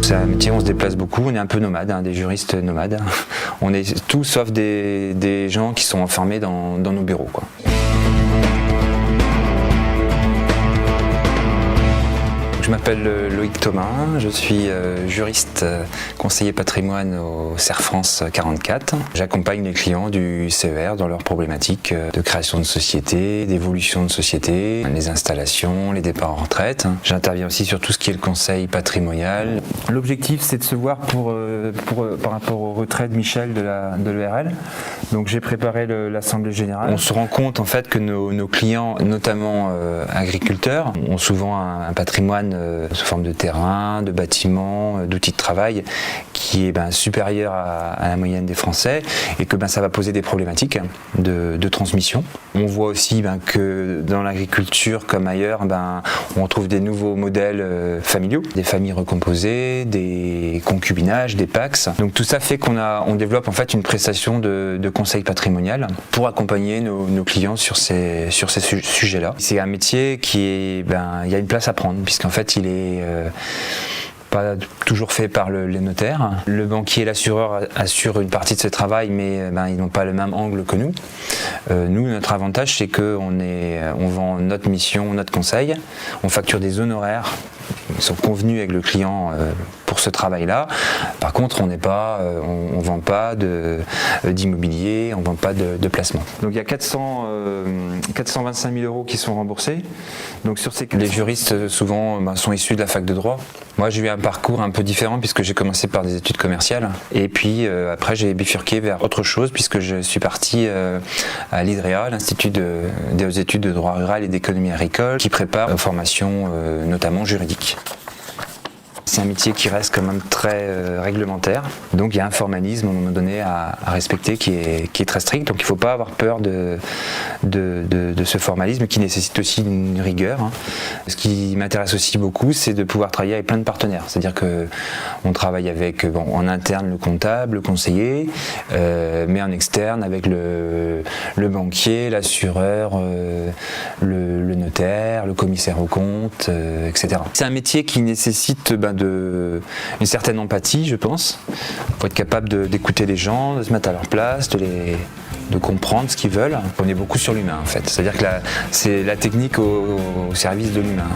C'est un métier où on se déplace beaucoup, on est un peu nomade, des juristes nomades. On est tout sauf des gens qui sont enfermés dans nos bureaux, quoi. Je m'appelle Loïc Thomas, je suis juriste conseiller patrimoine au CER France 44. J'accompagne les clients du CER dans leurs problématiques de création de société, d'évolution de société, les installations, les départs en retraite. J'interviens aussi sur tout ce qui est le conseil patrimonial. L'objectif, c'est de se voir par rapport au retrait de Michel de l'ERL. Donc j'ai préparé l'Assemblée Générale. On se rend compte en fait que nos clients, notamment agriculteurs, ont souvent un patrimoine sous forme de terrain, de bâtiments, d'outils de travail qui est supérieur à la moyenne des Français et que ça va poser des problématiques de transmission. On voit aussi que dans l'agriculture comme ailleurs, on trouve des nouveaux modèles familiaux, des familles recomposées, des concubinages, des PACS. Donc tout ça fait qu'on développe en fait une prestation de conseil patrimonial pour accompagner nos clients sur ces sujets-là. C'est un métier qui est, il y a une place à prendre puisqu'en fait il est pas toujours fait par les notaires. Le banquier et l'assureur assurent une partie de ce travail, mais ils n'ont pas le même angle que nous. Nous, notre avantage, c'est on vend notre mission, notre conseil, on facture des honoraires qui sont convenus avec le client pour ce travail-là. Par contre, on ne vend pas d'immobilier, on ne vend pas de placement. Donc il y a 425 000 euros qui sont remboursés. Donc sur les juristes souvent sont issus de la fac de droit. Moi, j'ai eu un parcours un peu différent puisque j'ai commencé par des études commerciales et puis après j'ai bifurqué vers autre chose puisque je suis parti à l'IDREA, l'Institut des études de droit rural et d'économie agricole, qui prépare aux formations notamment juridiques. C'est un métier qui reste quand même très réglementaire, donc il y a un formalisme à un moment donné à respecter qui est très strict, donc il ne faut pas avoir peur de ce formalisme qui nécessite aussi une rigueur. Ce qui m'intéresse aussi beaucoup, c'est de pouvoir travailler avec plein de partenaires, c'est-à-dire qu'on travaille avec en interne le comptable, le conseiller, mais en externe avec le banquier, l'assureur, le notaire, le commissaire aux comptes, etc. C'est un métier qui nécessite une certaine empathie, je pense. Il faut être capable d'écouter les gens, de se mettre à leur place, de comprendre ce qu'ils veulent. On est beaucoup sur l'humain en fait, c'est-à-dire que c'est la technique au service de l'humain.